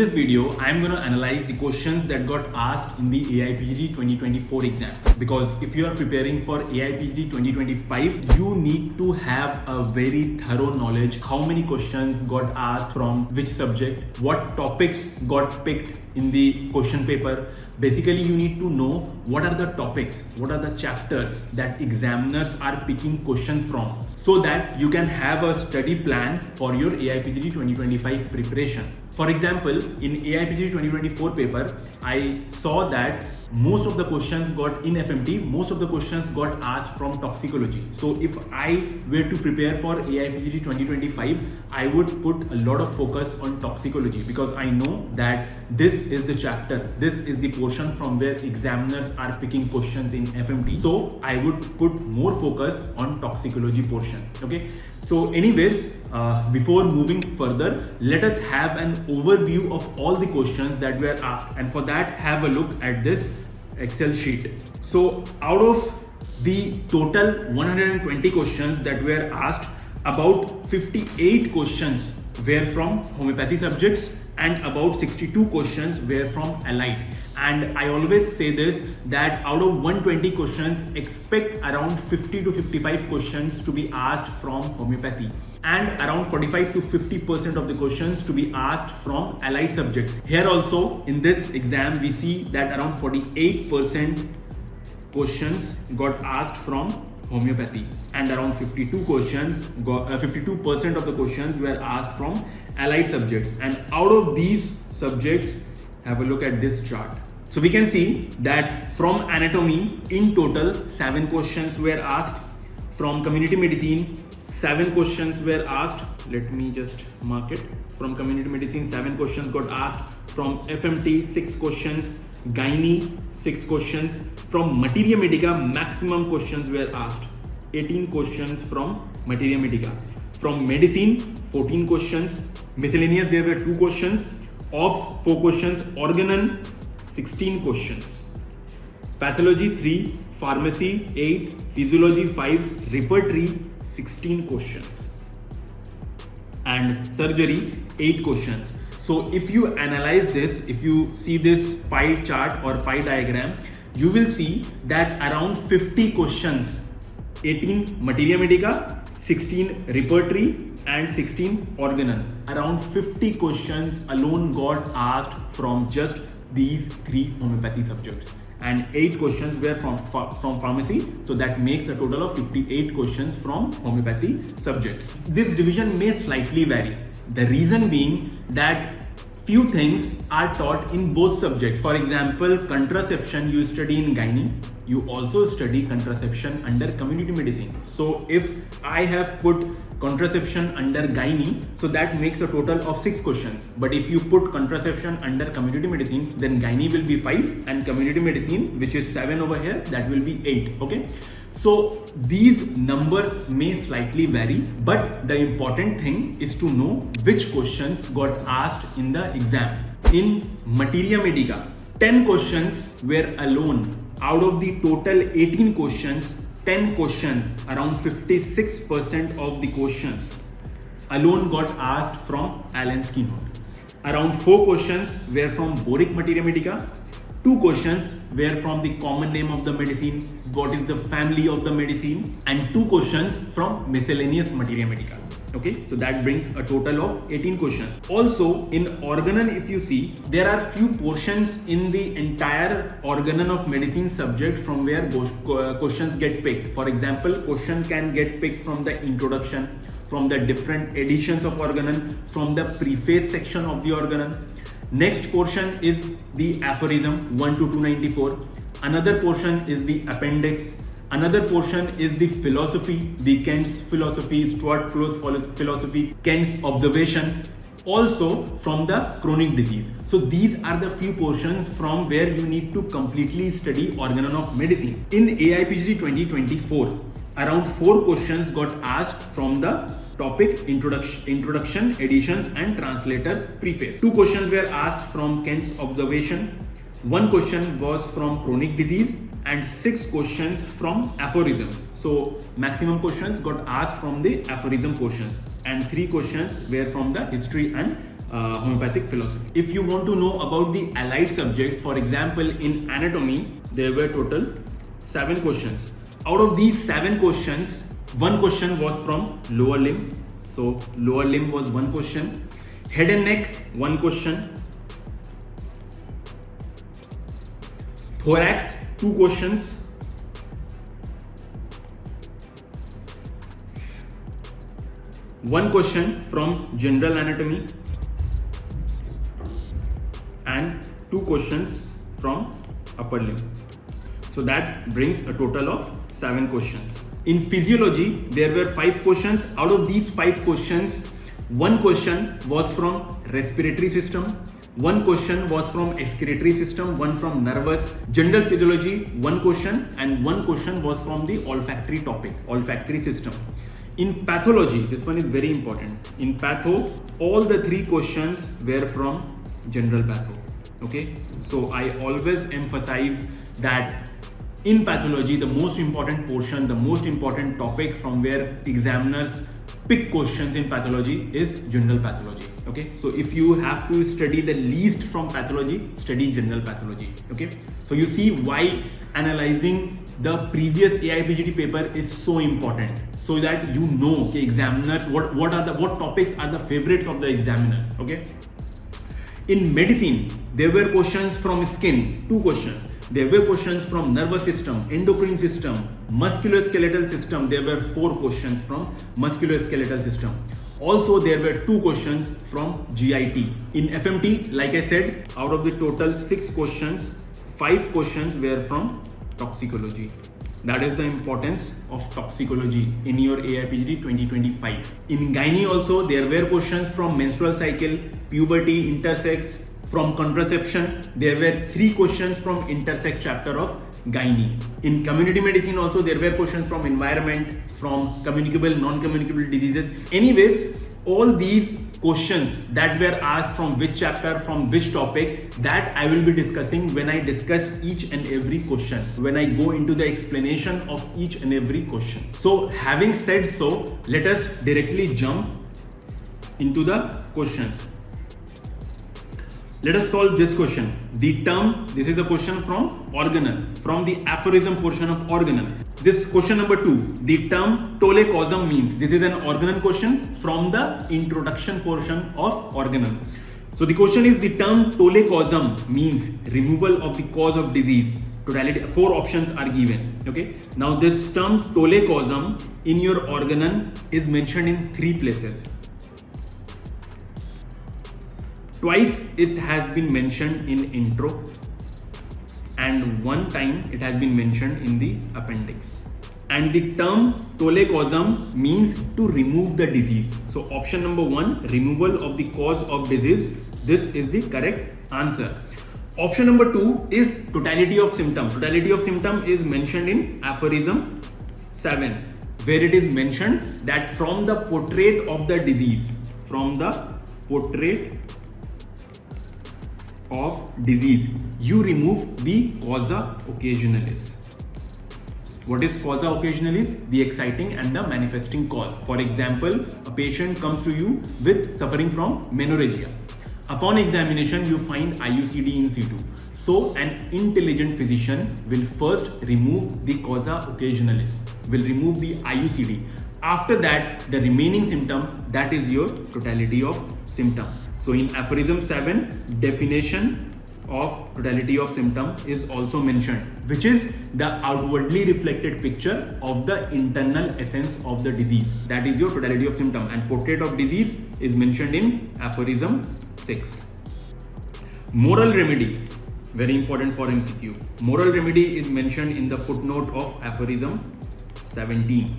this video, I am going to analyze the questions that got asked in the AIPGD 2024 exam. Because if you are preparing for AIPGD 2025, you need to have a very thorough knowledge how many questions got asked from which subject, what topics got picked in the question paper. Basically, you need to know what are the topics, what are the chapters that examiners are picking questions from, so that you can have a study plan for your AIPGD 2025 preparation. For example, in AIPGD 2024 paper, I saw that most of the questions got in FMT, most of the questions got asked from toxicology. So if I were to prepare for AIPGD 2025, I would put a lot of focus on toxicology, because I know that this is the chapter, this is the portion from where examiners are picking questions in FMT. So I would put more focus on toxicology portion. Okay. So anyways, before moving further, let us have an overview of all the questions that were asked, and for that have a look at this Excel sheet. So out of the total 120 questions that were asked, about 58 questions were from homeopathy subjects and about 62 questions were from allied. And I always say this, that out of 120 questions, expect around 50 to 55 questions to be asked from homeopathy, and around 45 to 50% of the questions to be asked from allied subjects. Here also in this exam, we see that around 48% questions got asked from homeopathy, and around 52% of the questions were asked from allied subjects. And out of these subjects, have a look at this chart. So we can see that from anatomy, in total 7 questions were asked. From community medicine, 7 questions were asked. Let me just mark it. From community medicine, 7 questions got asked. From FMT, 6 questions. Gynae, 6 questions. From materia medica, maximum questions were asked. 18 questions from materia medica. From medicine, 14 questions. Miscellaneous, there were 2 questions. Obs, 4 questions. Organon, 16 questions. Pathology 3, pharmacy 8, physiology 5, repertory 16 questions, and surgery 8 questions. So if you analyze this, if you see this pie chart or pie diagram, you will see that around 50 questions, 18 materia medica, 16 repertory and 16 organon. Around 50 questions alone got asked from just these 3 homeopathy subjects, and 8 questions were from pharmacy. So that makes a total of 58 questions from homeopathy subjects. This division may slightly vary. The reason being that few things are taught in both subjects. For example, contraception you study in gynae, you also study contraception under community medicine. So if I have put contraception under gynae, so that makes a total of 6 questions. But if you put contraception under community medicine, then gynae will be 5, and community medicine, which is 7 over here, that will be 8. Okay. So these numbers may slightly vary, but the important thing is to know which questions got asked in the exam. In materia medica, 10 questions were alone. Out of the total 18 questions, 10 questions, around 56% of the questions alone got asked from Allen's keynote. Around 4 questions were from boric materia medica. 2 questions were from the common name of the medicine, what is the family of the medicine, and 2 questions from miscellaneous materia medica. Okay, so that brings a total of 18 questions. Also in organon, if you see, there are few portions in the entire organon of medicine subject from where questions get picked. For example, question can get picked from the introduction, from the different editions of organon, from the preface section of the organon. Next portion is the aphorism 1 to 294. Another portion is the appendix. Another portion is the philosophy, the Kant's philosophy, Stuart Close's philosophy, Kant's observation, also from the chronic disease. So these are the few portions from where you need to completely study organon of medicine. In AIPGD 2024, around 4 questions got asked from the topic introduction, editions and translators preface. 2 questions were asked from Kant's observation. 1 question was from chronic disease, and 6 questions from aphorisms. So maximum questions got asked from the aphorism portions, and 3 questions were from the history and homeopathic philosophy. If you want to know about the allied subjects, for example, in anatomy, there were total 7 questions. Out of these 7 questions, 1 question was from lower limb. So lower limb was 1 question. Head and neck, 1 question. Thorax, 2 questions. One question from general anatomy and 2 questions from upper limb. So that brings a total of 7 questions. In physiology, there were 5 questions. Out of these 5 questions, 1 question was from respiratory system, 1 question was from excretory system, 1 from nervous. General physiology, 1 question, and 1 question was from the olfactory topic, olfactory system. In pathology, this one is very important. In patho, all the 3 questions were from general patho. Okay, so I always emphasize that in pathology, the most important portion, the most important topic from where examiners pick questions in pathology is general pathology. Okay, so if you have to study the least from pathology, study general pathology. Okay, so you see why analyzing the previous AIPGT paper is so important, so that you know okay, examiners what topics are the favorites of the examiners. Okay, in medicine, there were questions from skin, 2 questions. There were questions from nervous system, endocrine system, musculoskeletal system. There were 4 questions from musculoskeletal system. Also, there were 2 questions from GIT. In FMT, like I said, out of the total 6 questions, 5 questions were from toxicology. That is the importance of toxicology in your AIPGT 2025. In gynae also, there were questions from menstrual cycle, puberty, intersex. From contraception, there were 3 questions from intersex chapter of gynae. In community medicine also, there were questions from environment, from communicable, non-communicable diseases. Anyways, all these questions that were asked from which chapter, from which topic, that I will be discussing when I discuss each and every question, when I go into the explanation of each and every question. So having said so, let us directly jump into the questions. Let us solve this question. The term, this is a question from organelle, from the aphorism portion of organelle. This question number 2, the term tolle causam means. This is an organelle question from the introduction portion of organelle. So the question is, the term tolle causam means removal of the cause of disease. Totality, 4 options are given. Okay. Now this term tolle causam in your organelle is mentioned in 3 places. Twice it has been mentioned in intro, and 1 time it has been mentioned in the appendix. And the term tolle causam means to remove the disease. So option number 1, removal of the cause of disease. This is the correct answer. Option number 2 is totality of symptom. Totality of symptom is mentioned in aphorism 7, where it is mentioned that from the portrait of the disease, from the portrait of disease, you remove the causa occasionalis. What is causa occasionalis? The exciting and the manifesting cause. For example, a patient comes to you with suffering from menorrhagia. Upon examination, you find IUCD in situ. So an intelligent physician will first remove the causa occasionalis, will remove the IUCD. After that, the remaining symptom, that is your totality of symptom. So in aphorism 7, definition of totality of symptom is also mentioned, which is the outwardly reflected picture of the internal essence of the disease. That is your totality of symptom, and portrait of disease is mentioned in aphorism 6. Moral remedy, very important for MCQ. Moral remedy is mentioned in the footnote of aphorism 17.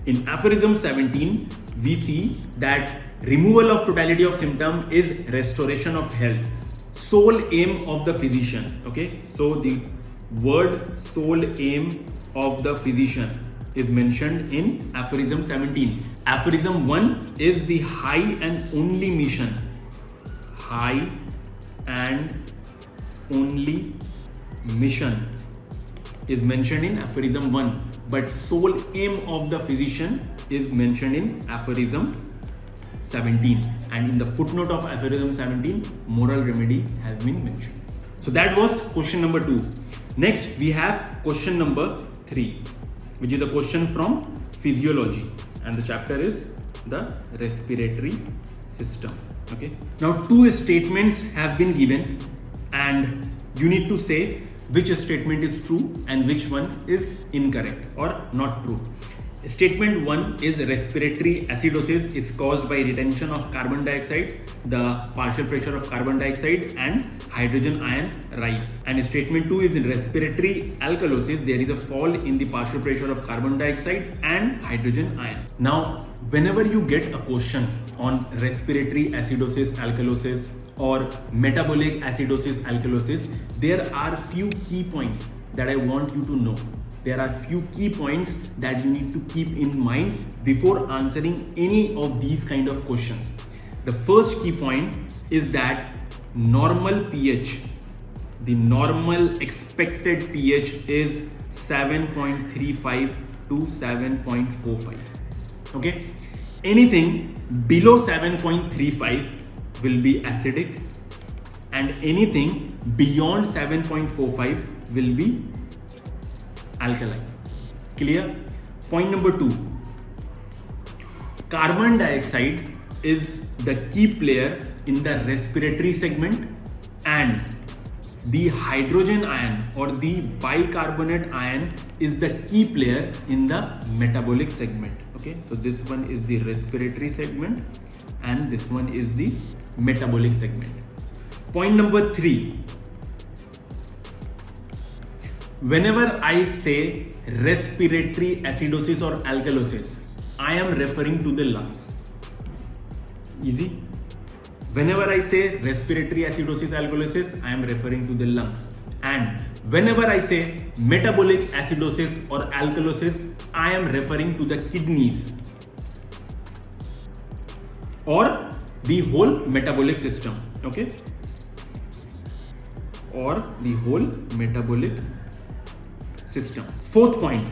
In aphorism 17, we see that removal of totality of symptom is restoration of health, sole aim of the physician. Okay, so the word sole aim of the physician is mentioned in aphorism 17. Aphorism 1 is the high and only mission. High and only mission is mentioned in aphorism 1, but sole aim of the physician is mentioned in aphorism 17, and in the footnote of aphorism 17, moral remedy has been mentioned. So that was question number 2. Next we have question number 3, which is a question from physiology, and the chapter is the respiratory system. Okay, now 2 statements have been given, and you need to say which statement is true and which one is incorrect or not true. Statement 1 is respiratory acidosis is caused by retention of carbon dioxide, the partial pressure of carbon dioxide and hydrogen ion rise. And statement 2 is in respiratory alkalosis, there is a fall in the partial pressure of carbon dioxide and hydrogen ion. Now, whenever you get a question on respiratory acidosis alkalosis or metabolic acidosis alkalosis, there are few key points that I want you to know. There are few key points that you need to keep in mind before answering any of these kind of questions. The first key point is that normal pH, the normal expected pH is 7.35 to 7.45. Okay, anything below 7.35 will be acidic, and anything beyond 7.45 will be alkaline. Clear? Point number 2. Carbon dioxide is the key player in the respiratory segment, and the hydrogen ion or the bicarbonate ion is the key player in the metabolic segment. Okay, so this one is the respiratory segment and this one is the metabolic segment. Point number 3. Whenever I say respiratory acidosis or alkalosis, I am referring to the lungs. Easy. Whenever I say respiratory acidosis alkalosis, I am referring to the lungs. And whenever I say metabolic acidosis or alkalosis, I am referring to the kidneys or the whole metabolic system. Okay, or the whole metabolic system. Fourth point,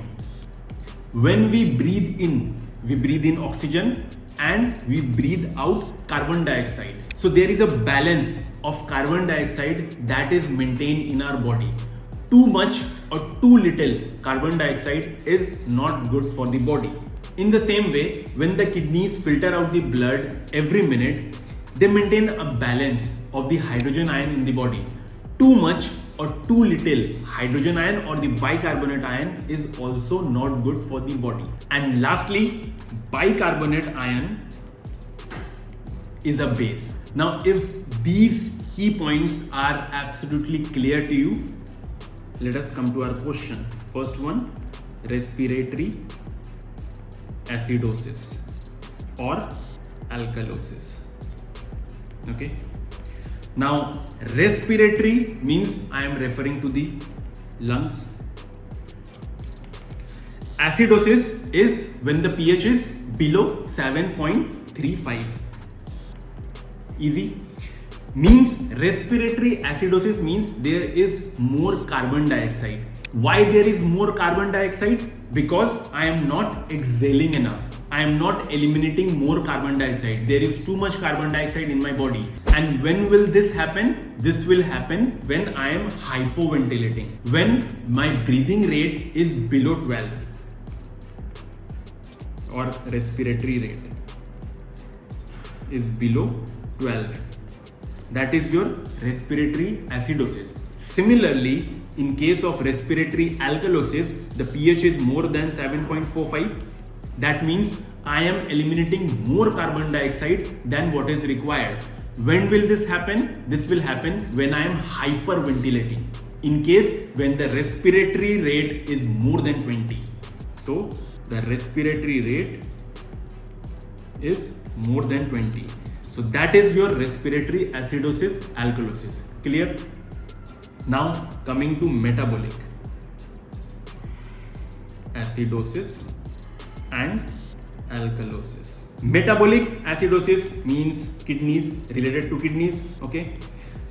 when we breathe in oxygen and we breathe out carbon dioxide. So there is a balance of carbon dioxide that is maintained in our body. Too much or too little carbon dioxide is not good for the body. In the same way, when the kidneys filter out the blood every minute, they maintain a balance of the hydrogen ion in the body. Too much or too little hydrogen ion or the bicarbonate ion is also not good for the body. And lastly, bicarbonate ion is a base. Now, if these key points are absolutely clear to you, let us come to our question. First one, respiratory acidosis or alkalosis. Okay. Now, respiratory means I am referring to the lungs. Acidosis is when the pH is below 7.35. Easy. Means respiratory acidosis means there is more carbon dioxide. Why there is more carbon dioxide? Because I am not exhaling enough. I am not eliminating more carbon dioxide. There is too much carbon dioxide in my body. And when will this happen? This will happen when I am hypoventilating. When my breathing rate is below 12 or respiratory rate is below 12. That is your respiratory acidosis. Similarly, in case of respiratory alkalosis, the pH is more than 7.45. That means I am eliminating more carbon dioxide than what is required. When will this happen? This will happen when I am hyperventilating. In case when the respiratory rate is more than 20. So the respiratory rate is more than 20. So that is your respiratory acidosis alkalosis. Clear? Now coming to metabolic acidosis and alkalosis. Metabolic acidosis means kidneys, related to kidneys. Okay,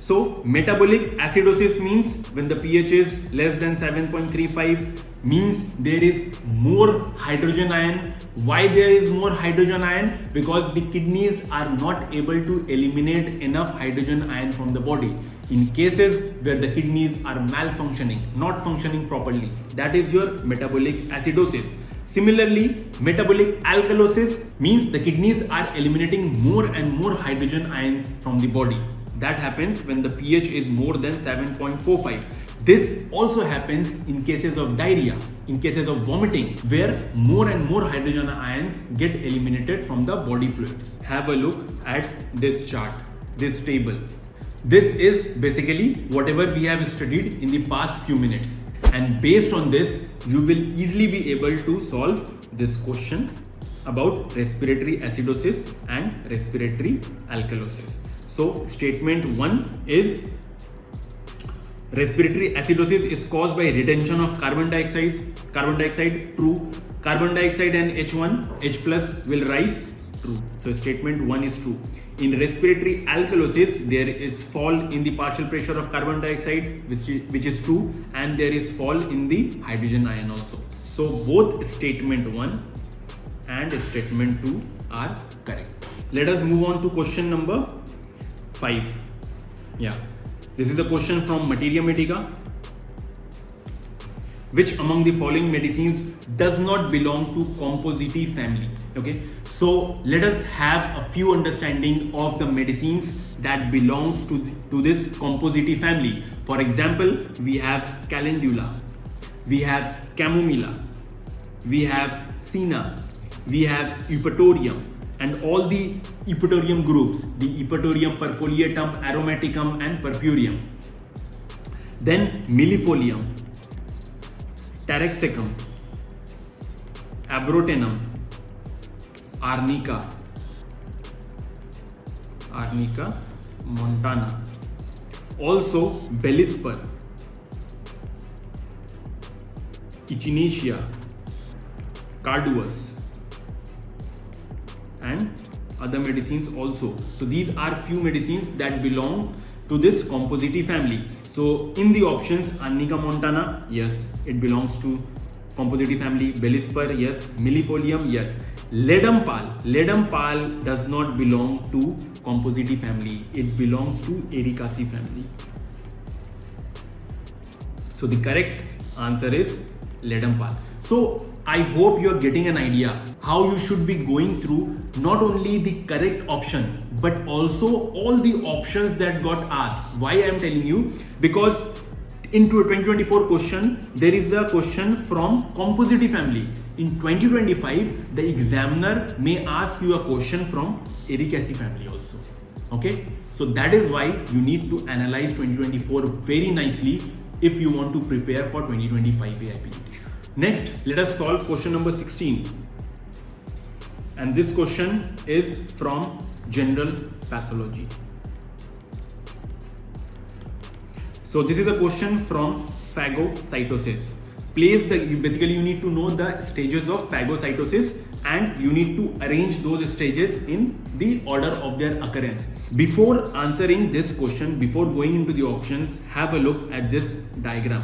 So metabolic acidosis means when the pH is less than 7.35, means there is more hydrogen ion. Why there is more hydrogen ion? Because the kidneys are not able to eliminate enough hydrogen ion from the body. In cases where the kidneys are malfunctioning, not functioning properly, that is your metabolic acidosis. Similarly, metabolic alkalosis means the kidneys are eliminating more and more hydrogen ions from the body. That happens when the pH is more than 7.45. This also happens in cases of diarrhea, in cases of vomiting, where more and more hydrogen ions get eliminated from the body fluids. Have a look at this chart, this table. This is basically whatever we have studied in the past few minutes. And based on this, you will easily be able to solve this question about respiratory acidosis and respiratory alkalosis. So statement 1 is respiratory acidosis is caused by retention of carbon dioxide, true. Carbon dioxide and H1, H plus will rise, true. So statement 1 is true. In respiratory alkalosis, there is fall in the partial pressure of carbon dioxide, which is true, and there is fall in the hydrogen ion also. So both statement 1 and statement 2 are correct. Let us move on to question number 5. Yeah, this is a question from Materia Medica. Which among the following medicines does not belong to Compositae family? Okay, so let us have a few understanding of the medicines that belongs to this Compositae family. For example, we have Calendula, we have Chamomilla, we have Senna, we have Eupatorium, and all the Eupatorium groups, the Eupatorium perfoliatum, aromaticum and purpureum. Then Millefolium, Taraxacum, Abrotenum, Arnica montana, also Bellispur, Echinacea, Carduus, and other medicines also. So these are few medicines that belong to this Compositae family. So in the options, Arnica montana, yes, it belongs to Compositae family. Bellispur, yes. Millefolium, yes. Ledum pal does not belong to Compositae family. It belongs to Ericaceae family. So the correct answer is Ledum pal. So I hope you are getting an idea how you should be going through not only the correct option but also all the options that got asked. Why I am telling you? Because into a 2024 question, there is a question from Compositae family. In 2025, the examiner may ask you a question from Ericaceae family also. Okay, so that is why you need to analyze 2024 very nicely if you want to prepare for 2025 AIPT. Next, let us solve question number 16. And this question is from General Pathology. So this is a question from phagocytosis. Basically you need to know the stages of phagocytosis and you need to arrange those stages in the order of their occurrence. Before answering this question, before going into the options, have a look at this diagram.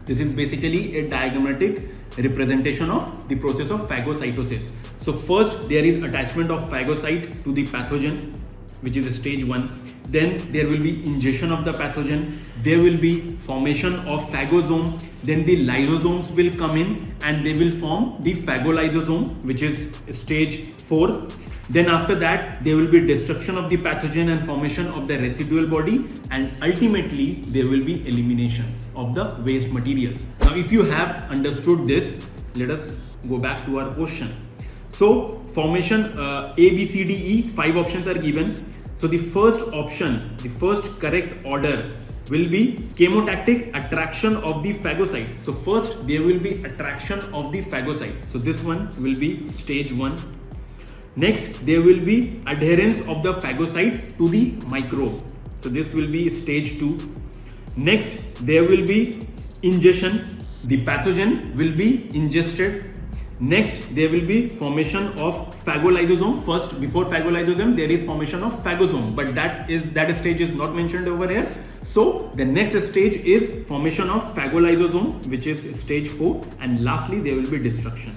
This is basically a diagrammatic representation of the process of phagocytosis. So first there is attachment of phagocyte to the pathogen, which is stage 1. Then there will be ingestion of the pathogen. There will be formation of phagosome. Then the lysosomes will come in and they will form the phagolysosome, which is stage 4. Then after that, there will be destruction of the pathogen and formation of the residual body, and ultimately there will be elimination of the waste materials. Now, if you have understood this, let us go back to our question. So formation A, B, C, D, E, 5 options are given. So the first option, the first correct order will be chemotactic attraction of the phagocyte. So first there will be attraction of the phagocyte. So this one will be stage 1. Next, there will be adherence of the phagocyte to the microbe. So this will be stage 2. Next, there will be ingestion. The pathogen will be ingested. Next, there will be formation of phagolysosome. First, before phagolysosome, there is formation of phagosome, but that stage is not mentioned over here. So the next stage is formation of phagolysosome, which is stage 4, and lastly there will be destruction.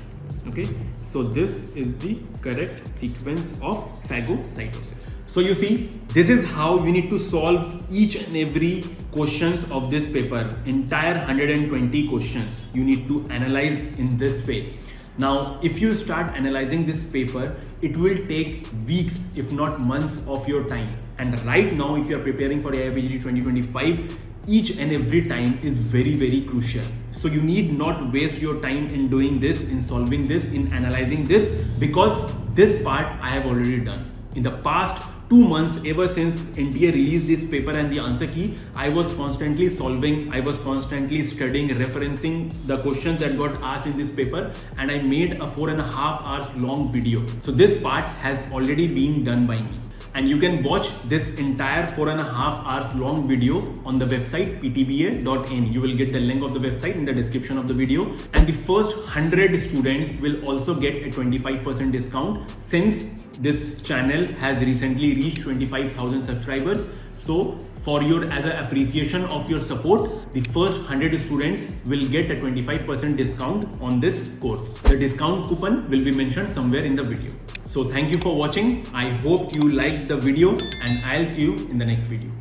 Okay, so this is the correct sequence of phagocytosis. So you see, this is how you need to solve each and every questions of this paper. Entire 120 questions you need to analyze in this way. Now, if you start analyzing this paper, it will take weeks, if not months of your time. And right now, if you are preparing for AIPGD 2025, each and every time is very, very crucial. So you need not waste your time in doing this, in solving this, in analyzing this, because this part I have already done. In the past 2 months, ever since NTA released this paper and the answer key, I was constantly solving, I was constantly studying, referencing the questions that got asked in this paper, and I made a 4.5 hours long video. So this part has already been done by me. And you can watch this entire 4.5 hours long video on the website ptba.in. You will get the link of the website in the description of the video. And the first 100 students will also get a 25% discount, since this channel has recently reached 25,000 subscribers. So for as an appreciation of your support, the first 100 students will get a 25% discount on this course. The discount coupon will be mentioned somewhere in the video. So thank you for watching. I hope you liked the video, and I'll see you in the next video.